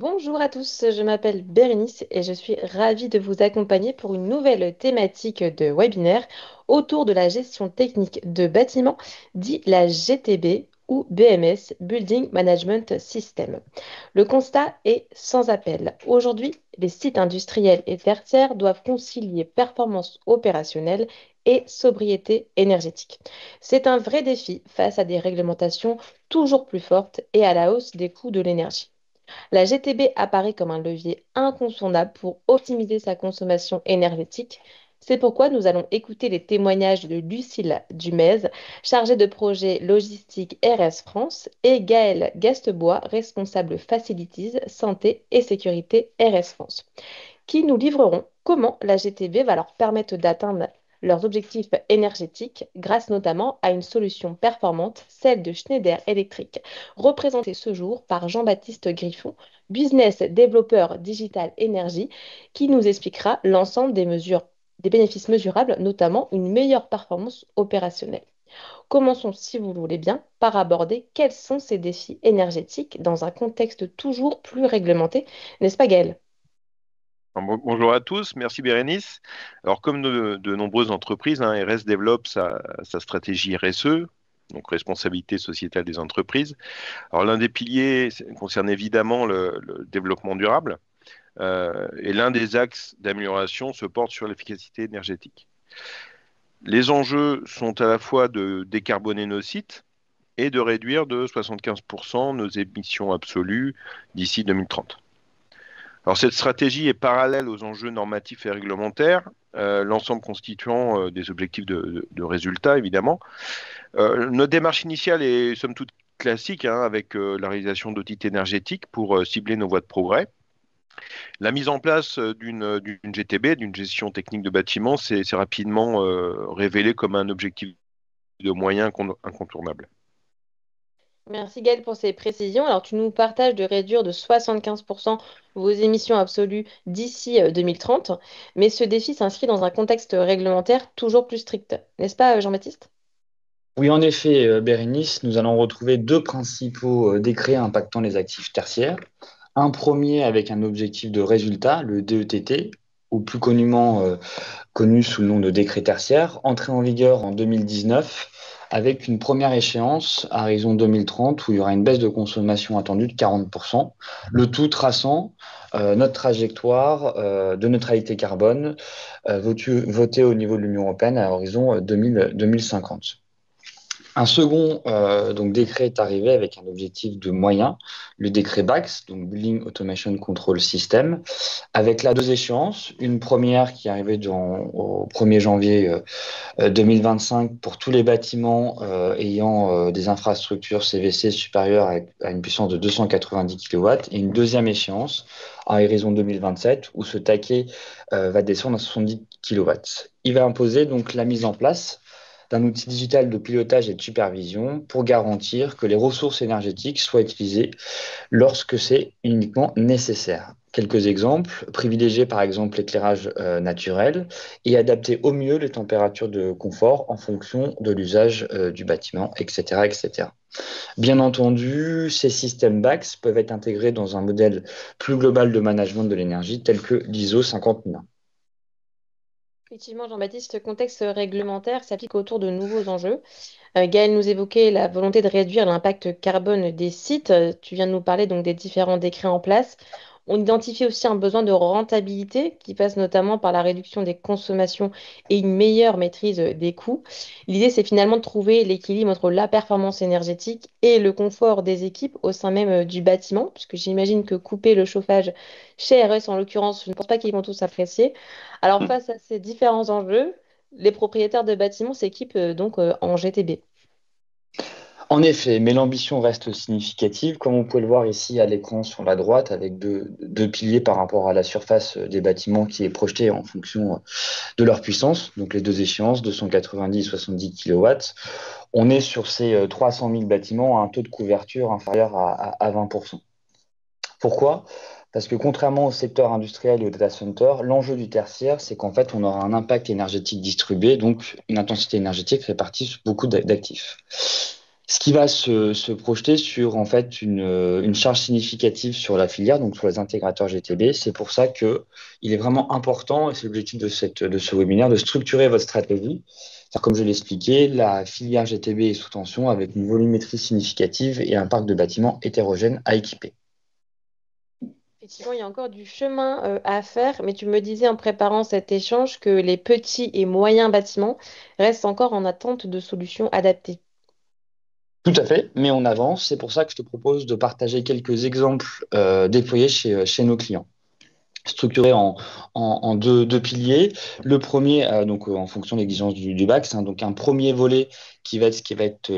Bonjour à tous, je m'appelle Bérénice et je suis ravie de vous accompagner pour une nouvelle thématique de webinaire autour de la gestion technique de bâtiments, dit la GTB ou BMS, Building Management System. Le constat est sans appel. Aujourd'hui, les sites industriels et tertiaires doivent concilier performance opérationnelle et sobriété énergétique. C'est un vrai défi face à des réglementations toujours plus fortes et à la hausse des coûts de l'énergie. La GTB apparaît comme un levier incontournable pour optimiser sa consommation énergétique. C'est pourquoi nous allons écouter les témoignages de Lucille Dumez, chargée de projet logistique RS France, et Gaël Gastebois, responsable Facilities, Santé et Sécurité RS France, qui nous livreront comment la GTB va leur permettre d'atteindre leurs objectifs énergétiques grâce notamment à une solution performante, celle de Schneider Electric, représentée ce jour par Jean-Baptiste Griffon, business développeur digital énergie, qui nous expliquera l'ensemble des mesures, des bénéfices mesurables, notamment une meilleure performance opérationnelle. Commençons, si vous le voulez bien, par aborder quels sont ces défis énergétiques dans un contexte toujours plus réglementé, n'est-ce pas Gaël? Bonjour à tous, merci Bérénice. Alors comme de nombreuses entreprises, RS développe sa stratégie RSE, donc responsabilité sociétale des entreprises. Alors l'un des piliers concerne évidemment le développement durable et l'un des axes d'amélioration se porte sur l'efficacité énergétique. Les enjeux sont à la fois de décarboner nos sites et de réduire de 75% nos émissions absolues d'ici 2030. Alors cette stratégie est parallèle aux enjeux normatifs et réglementaires, l'ensemble constituant des objectifs de résultats, évidemment. Notre démarche initiale est somme toute classique, avec la réalisation d'audits énergétiques pour cibler nos voies de progrès. La mise en place d'une GTB, d'une gestion technique de bâtiment, c'est rapidement révélé comme un objectif de moyen incontournable. Merci Gaël pour ces précisions. Alors, tu nous partages de réduire de 75% vos émissions absolues d'ici 2030, mais ce défi s'inscrit dans un contexte réglementaire toujours plus strict. N'est-ce pas, Jean-Baptiste? Oui, en effet, Bérénice, nous allons retrouver deux principaux décrets impactant les actifs tertiaires. Un premier avec un objectif de résultat, le DETT, ou plus communément connu sous le nom de décret tertiaire, entré en vigueur en 2019 avec une première échéance à horizon 2030 où il y aura une baisse de consommation attendue de 40%, le tout traçant notre trajectoire de neutralité carbone votée au niveau de l'Union européenne à horizon 2050. Un second donc décret est arrivé avec un objectif de moyen, le décret BACS, donc Building Automation Control System, avec là deux échéances. Une première qui est arrivée au 1er janvier 2025 pour tous les bâtiments ayant des infrastructures CVC supérieures à une puissance de 290 kW, et une deuxième échéance à horizon 2027 où ce taquet va descendre à 70 kW. Il va imposer donc la mise en place d'un outil digital de pilotage et de supervision pour garantir que les ressources énergétiques soient utilisées lorsque c'est uniquement nécessaire. Quelques exemples, privilégier par exemple l'éclairage naturel et adapter au mieux les températures de confort en fonction de l'usage du bâtiment, etc., etc. Bien entendu, ces systèmes BACS peuvent être intégrés dans un modèle plus global de management de l'énergie tel que l'ISO 50001. Effectivement, Jean-Baptiste, ce contexte réglementaire s'applique autour de nouveaux enjeux. Gaël nous évoquait la volonté de réduire l'impact carbone des sites. Tu viens de nous parler donc des différents décrets en place. On identifie aussi un besoin de rentabilité qui passe notamment par la réduction des consommations et une meilleure maîtrise des coûts. L'idée, c'est finalement de trouver l'équilibre entre la performance énergétique et le confort des équipes au sein même du bâtiment, puisque j'imagine que couper le chauffage chez RS, en l'occurrence, je ne pense pas qu'ils vont tous apprécier. Alors, face à ces différents enjeux, les propriétaires de bâtiments s'équipent en GTB. En effet, mais l'ambition reste significative, comme on peut le voir ici à l'écran sur la droite, avec deux piliers par rapport à la surface des bâtiments qui est projetée en fonction de leur puissance, donc les deux échéances, 290 et 70 kW. On est sur ces 300 000 bâtiments à un taux de couverture inférieur à 20%. Pourquoi? Parce que contrairement au secteur industriel et au data center, l'enjeu du tertiaire, c'est qu'en fait, on aura un impact énergétique distribué, donc une intensité énergétique répartie sur beaucoup d'actifs. Ce qui va se projeter sur en fait une charge significative sur la filière, donc sur les intégrateurs GTB. C'est pour ça que il est vraiment important, et c'est l'objectif de ce webinaire, de structurer votre stratégie. Comme je l'ai expliqué, la filière GTB est sous tension avec une volumétrie significative et un parc de bâtiments hétérogène à équiper. Effectivement, il y a encore du chemin à faire, mais tu me disais en préparant cet échange que les petits et moyens bâtiments restent encore en attente de solutions adaptées. Tout à fait, mais on avance. C'est pour ça que je te propose de partager quelques exemples déployés chez nos clients, structuré en deux piliers. Le premier, en fonction de l'exigence du BAX, hein, donc un premier volet qui va être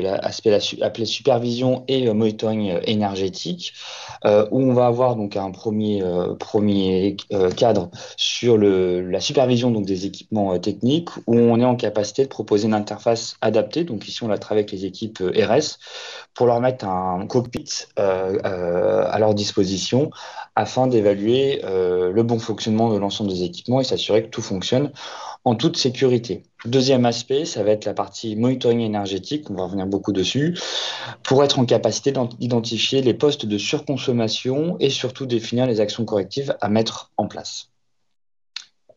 appelé supervision et monitoring énergétique, où on va avoir donc un premier cadre sur la supervision donc des équipements techniques, où on est en capacité de proposer une interface adaptée. Donc ici, on la travaille avec les équipes RS pour leur mettre un cockpit à leur disposition afin d'évaluer le bon fonctionnement de l'ensemble des équipements et s'assurer que tout fonctionne en toute sécurité. Deuxième aspect, ça va être la partie monitoring énergétique, on va revenir beaucoup dessus, pour être en capacité d'identifier les postes de surconsommation et surtout définir les actions correctives à mettre en place.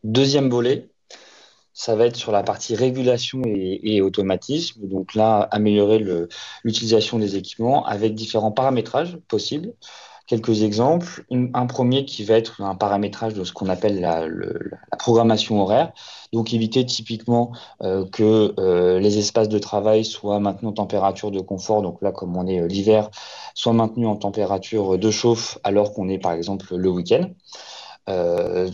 Deuxième volet, ça va être sur la partie régulation et automatisme. Donc là, améliorer l'utilisation des équipements avec différents paramétrages possibles. Quelques exemples. Un premier qui va être un paramétrage de ce qu'on appelle la programmation horaire. Donc éviter typiquement que les espaces de travail soient maintenus en température de confort. Donc là, comme on est l'hiver, soient maintenus en température de chauffe alors qu'on est par exemple le week-end.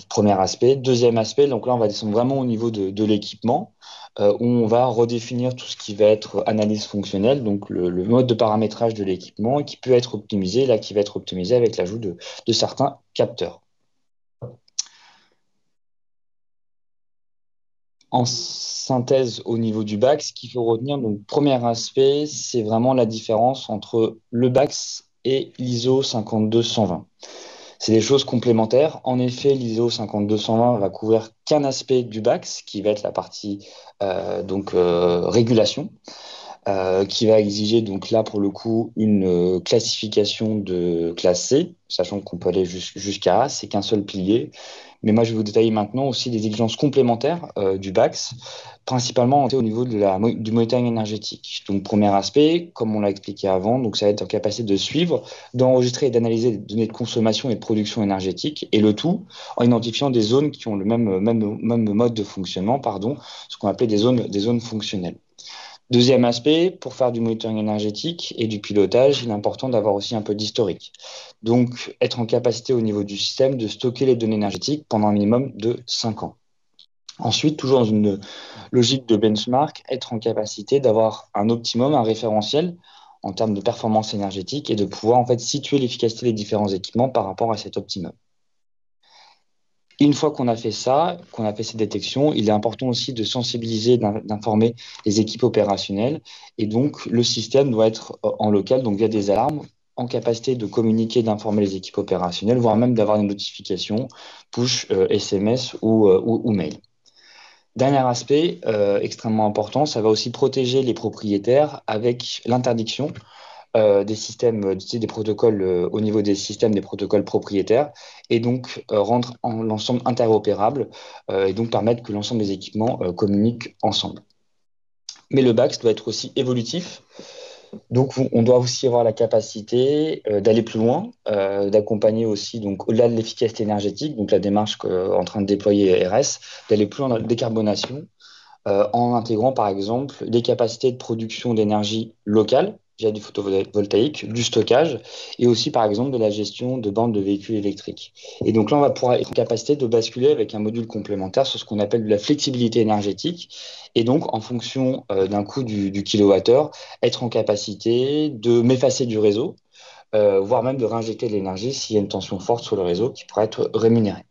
Premier aspect. Deuxième aspect, donc là, on va descendre vraiment au niveau de l'équipement, où on va redéfinir tout ce qui va être analyse fonctionnelle, donc le mode de paramétrage de l'équipement qui peut être optimisé, là, qui va être optimisé avec l'ajout de certains capteurs. En synthèse au niveau du BAX, ce qu'il faut retenir, donc premier aspect, c'est vraiment la différence entre le BAX et l'ISO 52120. C'est des choses complémentaires. En effet, l'ISO 52120 va couvrir qu'un aspect du BAX, qui va être la partie régulation, qui va exiger donc là pour le coup une classification de classe C, sachant qu'on peut aller jusqu'à A, c'est qu'un seul pilier. Mais moi, je vais vous détailler maintenant aussi des exigences complémentaires du BAX, principalement au niveau du monitoring énergétique. Donc, premier aspect, comme on l'a expliqué avant, donc ça va être en capacité de suivre, d'enregistrer et d'analyser les données de consommation et de production énergétique, et le tout en identifiant des zones qui ont le même mode de fonctionnement, pardon, ce qu'on appelait des zones fonctionnelles. Deuxième aspect, pour faire du monitoring énergétique et du pilotage, il est important d'avoir aussi un peu d'historique. Donc, être en capacité au niveau du système de stocker les données énergétiques pendant un minimum de 5 ans. Ensuite, toujours dans une logique de benchmark, être en capacité d'avoir un optimum, un référentiel en termes de performance énergétique et de pouvoir en fait situer l'efficacité des différents équipements par rapport à cet optimum. Une fois qu'on a fait ça, qu'on a fait ces détections, il est important aussi de sensibiliser, d'informer les équipes opérationnelles. Et donc, le système doit être en local, donc via des alarmes, en capacité de communiquer, d'informer les équipes opérationnelles, voire même d'avoir des notifications push, SMS ou mail. Dernier aspect extrêmement important, ça va aussi protéger les propriétaires avec l'interdiction des systèmes, des protocoles au niveau des systèmes, des protocoles propriétaires, et donc rendre l'ensemble interopérable et donc permettre que l'ensemble des équipements communiquent ensemble. Mais le BAX doit être aussi évolutif. Donc, on doit aussi avoir la capacité d'aller plus loin, d'accompagner aussi, donc au-delà de l'efficacité énergétique, donc la démarche qu'en train de déployer RS, d'aller plus loin dans la décarbonation, en intégrant par exemple des capacités de production d'énergie locale via du photovoltaïque, du stockage et aussi par exemple de la gestion de bandes de véhicules électriques. Et donc là, on va pouvoir être en capacité de basculer avec un module complémentaire sur ce qu'on appelle de la flexibilité énergétique et donc en fonction d'un coût du kilowattheure, être en capacité de m'effacer du réseau, voire même de réinjecter de l'énergie s'il y a une tension forte sur le réseau qui pourrait être rémunérée.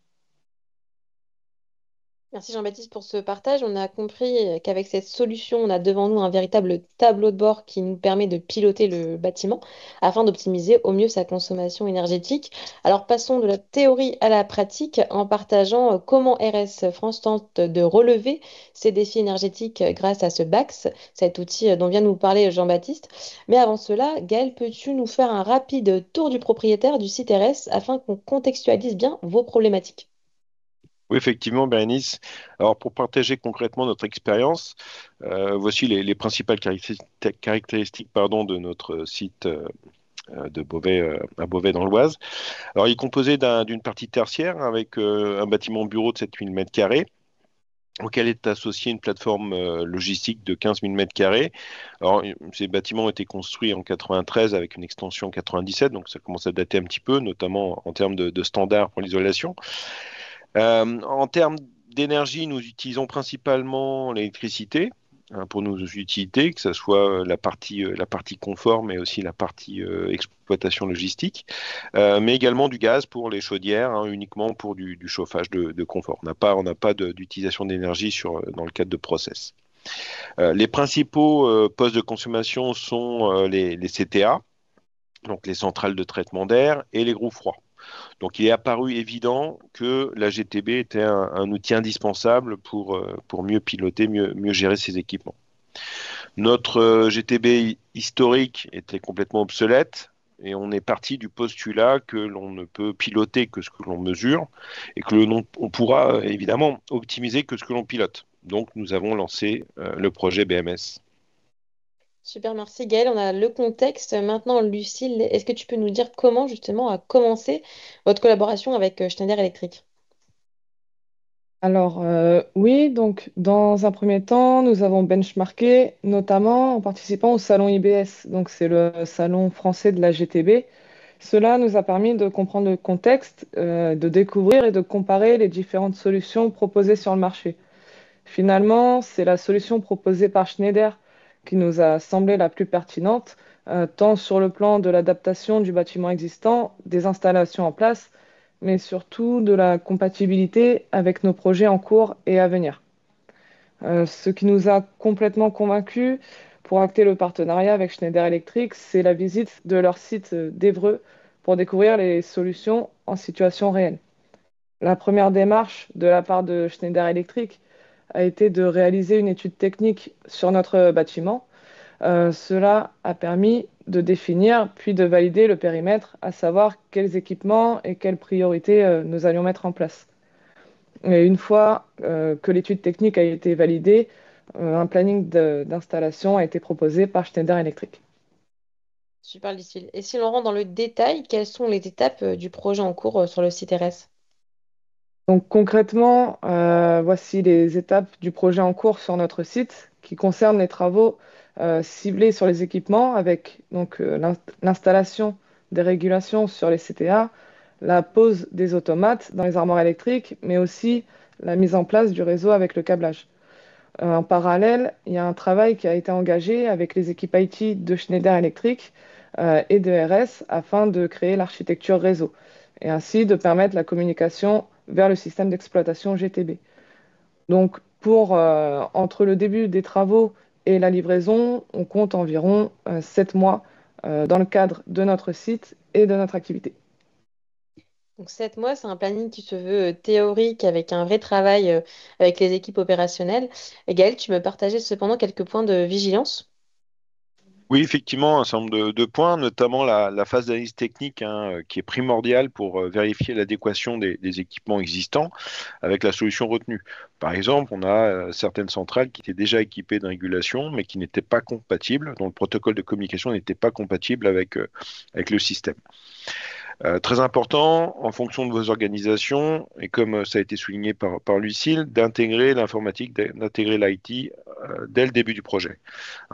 Merci Jean-Baptiste pour ce partage. On a compris qu'avec cette solution, on a devant nous un véritable tableau de bord qui nous permet de piloter le bâtiment afin d'optimiser au mieux sa consommation énergétique. Alors passons de la théorie à la pratique en partageant comment RS France tente de relever ces défis énergétiques grâce à ce BAX, cet outil dont vient de nous parler Jean-Baptiste. Mais avant cela, Gaël, peux-tu nous faire un rapide tour du propriétaire du site RS afin qu'on contextualise bien vos problématiques? Oui, effectivement, Bérénice. Alors, pour partager concrètement notre expérience, voici les principales caractéristiques, pardon, de notre site de Beauvais, à Beauvais dans l'Oise. Alors, il est composé d'une partie tertiaire avec un bâtiment bureau de 7 000 mètres carrés, auquel est associée une plateforme logistique de 15 000 mètres carrés. Alors, ces bâtiments ont été construits en 93 avec une extension en 97, donc ça commence à dater un petit peu, notamment en termes de standards pour l'isolation. En termes d'énergie, nous utilisons principalement l'électricité pour nos utilités, que ce soit la partie confort, mais aussi la partie exploitation logistique, mais également du gaz pour les chaudières, uniquement pour du chauffage de confort. On n'a pas d'utilisation d'énergie dans le cadre de process. Les principaux postes de consommation sont les CTA, donc les centrales de traitement d'air, et les groupes froids. Donc, il est apparu évident que la GTB était un outil indispensable pour mieux piloter, mieux gérer ces équipements. Notre GTB historique était complètement obsolète et on est parti du postulat que l'on ne peut piloter que ce que l'on mesure et que on pourra évidemment optimiser que ce que l'on pilote. Donc, nous avons lancé le projet BMS. Super, merci Gaëlle. On a le contexte. Maintenant, Lucille, est-ce que tu peux nous dire comment justement a commencé votre collaboration avec Schneider Electric? Alors, oui, donc dans un premier temps, nous avons benchmarké, notamment en participant au salon IBS, donc c'est le salon français de la GTB. Cela nous a permis de comprendre le contexte, de découvrir et de comparer les différentes solutions proposées sur le marché. Finalement, c'est la solution proposée par Schneider qui nous a semblé la plus pertinente, tant sur le plan de l'adaptation du bâtiment existant, des installations en place, mais surtout de la compatibilité avec nos projets en cours et à venir. Ce qui nous a complètement convaincus pour acter le partenariat avec Schneider Electric, c'est la visite de leur site d'Évreux pour découvrir les solutions en situation réelle. La première démarche de la part de Schneider Electric a été de réaliser une étude technique sur notre bâtiment. Cela a permis de définir puis de valider le périmètre, à savoir quels équipements et quelles priorités nous allions mettre en place. Et une fois que l'étude technique a été validée, un planning d'installation a été proposé par Schneider Electric. Super, Lucille. Et si l'on rentre dans le détail, quelles sont les étapes du projet en cours sur le site RS? Donc concrètement, voici les étapes du projet en cours sur notre site qui concernent les travaux ciblés sur les équipements avec donc, l'installation des régulations sur les CTA, la pose des automates dans les armoires électriques, mais aussi la mise en place du réseau avec le câblage. En parallèle, il y a un travail qui a été engagé avec les équipes IT de Schneider Electric et de RS afin de créer l'architecture réseau et ainsi de permettre la communication vers le système d'exploitation GTB. Donc, entre le début des travaux et la livraison, on compte environ 7 mois dans le cadre de notre site et de notre activité. Donc 7 mois, c'est un planning qui se veut théorique avec un vrai travail avec les équipes opérationnelles. Et Gaëlle, tu me partageais cependant quelques points de vigilance? Oui, effectivement, un certain nombre de points, notamment la phase d'analyse technique qui est primordiale pour vérifier l'adéquation des équipements existants avec la solution retenue. Par exemple, on a certaines centrales qui étaient déjà équipées de régulation, mais qui n'étaient pas compatibles, dont le protocole de communication n'était pas compatible avec le système. Très important, en fonction de vos organisations, et comme ça a été souligné par Lucille, d'intégrer l'informatique, d'intégrer l'IT dès le début du projet.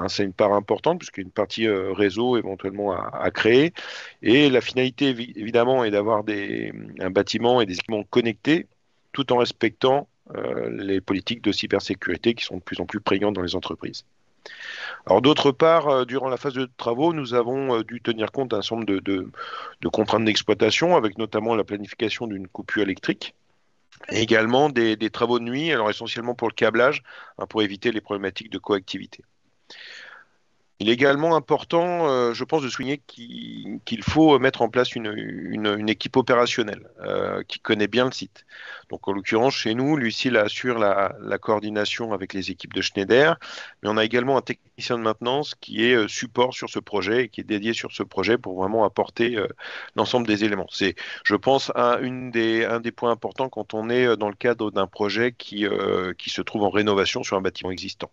C'est une part importante puisqu'il y a une partie réseau éventuellement à créer. Et la finalité, évidemment, est d'avoir un bâtiment et des équipements connectés tout en respectant les politiques de cybersécurité qui sont de plus en plus prégnantes dans les entreprises. Alors d'autre part, durant la phase de travaux, nous avons dû tenir compte d'un certain nombre de contraintes d'exploitation, avec notamment la planification d'une coupure électrique Et également des travaux de nuit, alors essentiellement pour le câblage, hein, pour éviter les problématiques de coactivité. Il est également important, je pense, de souligner qu'il faut mettre en place une équipe opérationnelle qui connaît bien le site. Donc, en l'occurrence, chez nous, Lucille assure la coordination avec les équipes de Schneider, mais on a également un technicien de maintenance qui est support sur ce projet et qui est dédié sur ce projet pour vraiment apporter l'ensemble des éléments. C'est, je pense, un des points importants quand on est dans le cadre d'un projet qui se trouve en rénovation sur un bâtiment existant.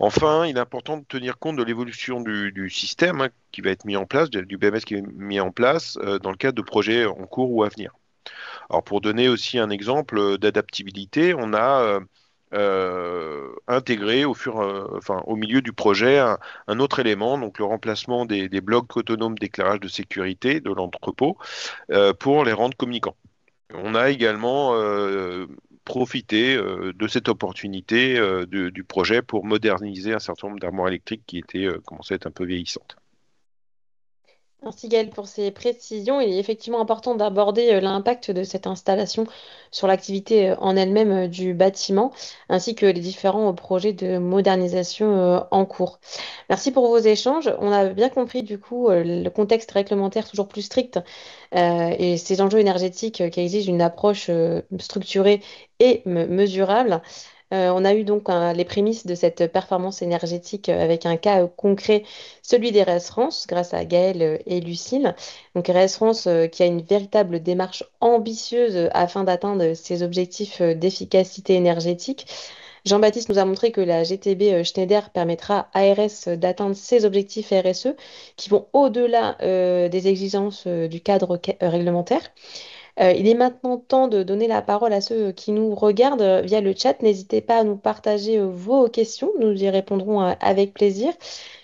Enfin, il est important de tenir compte de l'évolution du système, hein, qui va être mis en place, du BMS qui est mis en place dans le cadre de projets en cours ou à venir. Alors, pour donner aussi un exemple d'adaptabilité, on a intégré au milieu du projet un autre élément, donc le remplacement des blocs autonomes d'éclairage de sécurité de l'entrepôt pour les rendre communicants. On a également profité de cette opportunité du projet pour moderniser un certain nombre d'armoires électriques qui étaient commençaient à être un peu vieillissantes. Merci Gaël pour ces précisions. Il est effectivement important d'aborder l'impact de cette installation sur l'activité en elle-même du bâtiment, ainsi que les différents projets de modernisation en cours. Merci pour vos échanges. On a bien compris du coup le contexte réglementaire toujours plus strict et ces enjeux énergétiques qui exigent une approche structurée et mesurable. On a eu donc les prémices de cette performance énergétique avec un cas concret, celui d'ERS France, grâce à Gaël et Lucille. Donc ERS France qui a une véritable démarche ambitieuse afin d'atteindre ses objectifs d'efficacité énergétique. Jean-Baptiste nous a montré que la GTB Schneider permettra à ARS d'atteindre ses objectifs RSE qui vont au-delà des exigences du cadre réglementaire. Il est maintenant temps de donner la parole à ceux qui nous regardent via le chat. N'hésitez pas à nous partager vos questions. Nous y répondrons avec plaisir.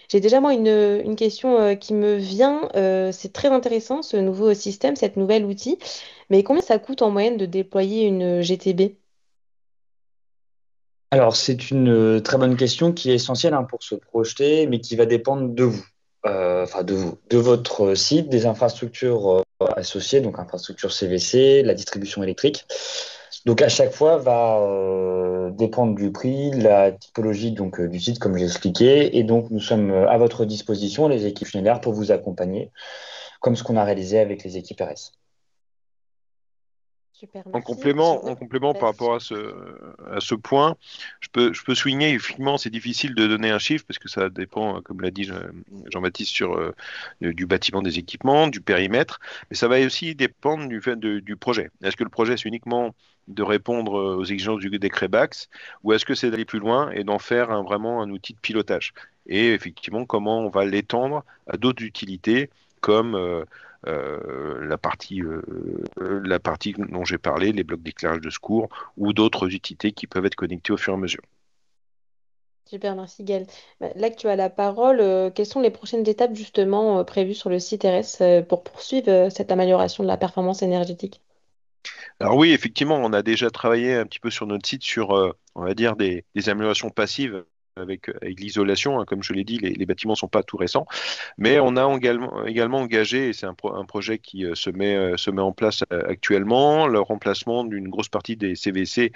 J'ai déjà moi une question qui me vient. C'est très intéressant ce nouveau système, cet nouvel outil. Mais combien ça coûte en moyenne de déployer une GTB? Alors, c'est une très bonne question qui est essentielle, hein, pour se projeter, mais qui va dépendre de vous. Enfin de vous, de votre site, des infrastructures associées, donc infrastructure CVC, la distribution électrique. Donc à chaque fois va dépendre du prix, la typologie donc du site comme j'ai expliqué, et donc nous sommes à votre disposition, les équipes Schneider, pour vous accompagner, comme ce qu'on a réalisé avec les équipes RS. Super, En merci. complément par rapport à ce point, je peux souligner, effectivement, c'est difficile de donner un chiffre parce que ça dépend, comme l'a dit Jean-Baptiste, du bâtiment des équipements, du périmètre, mais ça va aussi dépendre du fait du projet. Est-ce que le projet, c'est uniquement de répondre aux exigences du décret BAX ou est-ce que c'est d'aller plus loin et d'en faire vraiment un outil de pilotage? Et effectivement, comment on va l'étendre à d'autres utilités comme la partie dont j'ai parlé, les blocs d'éclairage de secours ou d'autres utilités qui peuvent être connectées au fur et à mesure. Super, merci Gaël. Là que tu as la parole, quelles sont les prochaines étapes justement prévues sur le site RS pour poursuivre cette amélioration de la performance énergétique? Alors oui, effectivement, on a déjà travaillé un petit peu sur notre site sur, on va dire, des améliorations passives avec l'isolation, hein. Comme je l'ai dit, les bâtiments ne sont pas tout récents. Mais on a également engagé, et c'est un projet qui se met en place actuellement, le remplacement d'une grosse partie des CVC,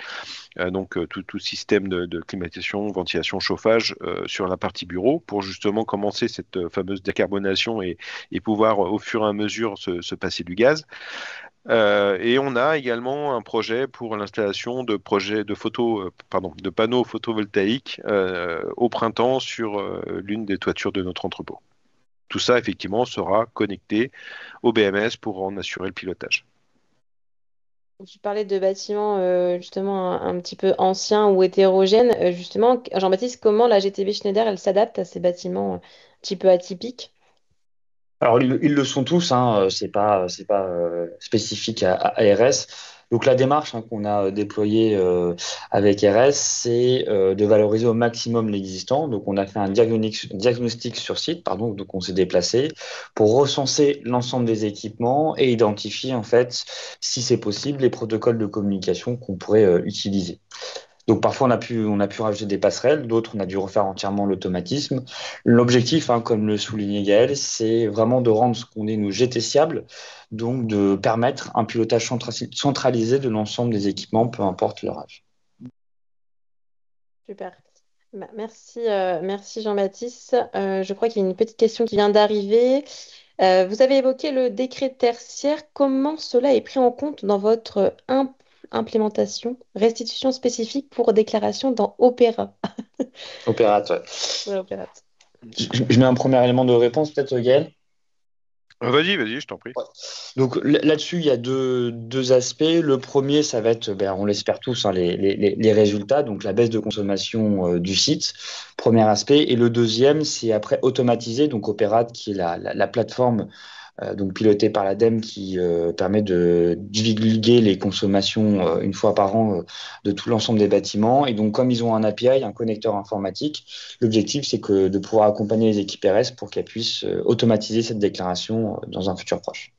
donc tout système de climatisation, ventilation, chauffage sur la partie bureau, pour justement commencer cette fameuse décarbonation et pouvoir au fur et à mesure se passer du gaz. Et on a également un projet pour l'installation de panneaux photovoltaïques au printemps sur l'une des toitures de notre entrepôt. Tout ça, effectivement, sera connecté au BMS pour en assurer le pilotage. Tu parlais de bâtiments justement un petit peu anciens ou hétérogènes. Justement, Jean-Baptiste, comment la GTB Schneider elle s'adapte à ces bâtiments un petit peu atypiques? Alors, ils le sont tous, hein, c'est pas spécifique à RS. Donc, la démarche, hein, qu'on a déployée avec RS, c'est de valoriser au maximum l'existant. Donc, on a fait un diagnostic sur site, pardon, donc on s'est déplacé pour recenser l'ensemble des équipements et identifier, en fait, si c'est possible, les protocoles de communication qu'on pourrait utiliser. Donc parfois on a pu rajouter des passerelles, d'autres on a dû refaire entièrement l'automatisme. L'objectif, hein, comme le soulignait Gaël, c'est vraiment de rendre ce qu'on est nous GT-fiable, donc de permettre un pilotage centralisé de l'ensemble des équipements, peu importe leur âge. Super. Merci, merci Jean-Baptiste. Je crois qu'il y a une petite question qui vient d'arriver. Vous avez évoqué le décret tertiaire. Comment cela est pris en compte dans votre implémentation, restitution spécifique pour déclaration dans Opéra? Opérateur. Ouais, Opéra. Je mets un premier élément de réponse, peut-être, Gaël. Vas-y, je t'en prie. Donc là-dessus, il y a deux aspects. Le premier, ça va être, ben, on l'espère tous, hein, les résultats, donc la baisse de consommation du site, premier aspect. Et le deuxième, c'est après automatiser, donc Opérate, qui est la plateforme donc pilotée par l'ADEME qui permet de divulguer les consommations une fois par an de tout l'ensemble des bâtiments. Et donc, comme ils ont un API, un connecteur informatique, l'objectif, c'est que de pouvoir accompagner les équipes RS pour qu'elles puissent automatiser cette déclaration dans un futur proche.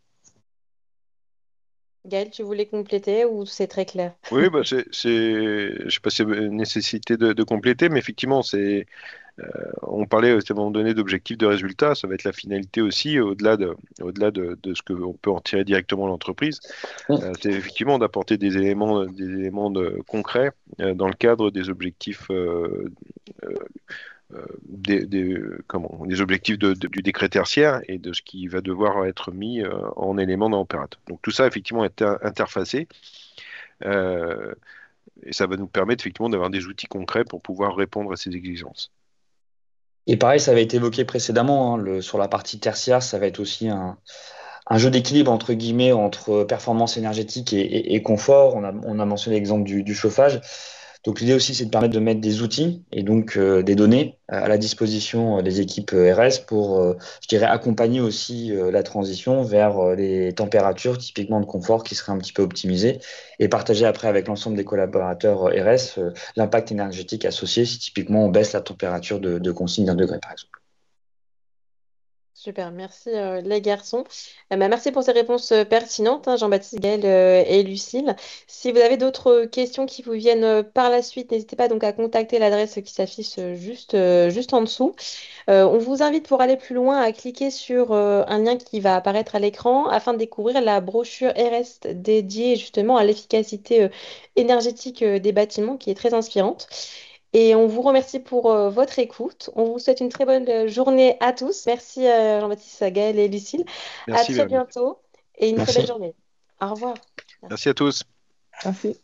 Gaël, tu voulais compléter ou c'est très clair? Oui, bah je sais pas si c'est une nécessité de compléter, mais effectivement, on parlait à un moment donné d'objectifs de résultats, ça va être la finalité aussi, au-delà de ce qu'on peut en tirer directement à l'entreprise. C'est effectivement d'apporter des éléments concrets dans le cadre des objectifs, euh, des objectifs du décret tertiaire et de ce qui va devoir être mis en élément dans Opérate. Donc tout ça, effectivement, est interfacé. euh, et ça va nous permettre effectivement d'avoir des outils concrets pour pouvoir répondre à ces exigences. Et pareil, ça avait été évoqué précédemment, hein, sur la partie tertiaire, ça va être aussi un jeu d'équilibre entre guillemets entre performance énergétique et confort. On a mentionné l'exemple du chauffage. Donc l'idée aussi, c'est de permettre de mettre des outils et donc des données à la disposition des équipes RS pour, je dirais, accompagner aussi la transition vers les températures typiquement de confort qui seraient un petit peu optimisées et partager après avec l'ensemble des collaborateurs RS l'impact énergétique associé si typiquement on baisse la température de consigne d'un degré, par exemple. Super, merci les garçons. Bah, merci pour ces réponses pertinentes, hein, Jean-Baptiste, Gaël et Lucille. Si vous avez d'autres questions qui vous viennent par la suite, n'hésitez pas donc à contacter l'adresse qui s'affiche juste en dessous. On vous invite pour aller plus loin à cliquer sur un lien qui va apparaître à l'écran afin de découvrir la brochure RS dédiée justement à l'efficacité énergétique des bâtiments qui est très inspirante. Et on vous remercie pour votre écoute. On vous souhaite une très bonne journée à tous. Merci Jean-Baptiste, Gaël et Lucille. À Merci, très Véronique. bientôt et une très belle Merci. journée. Au revoir. Merci. Merci à tous. Merci.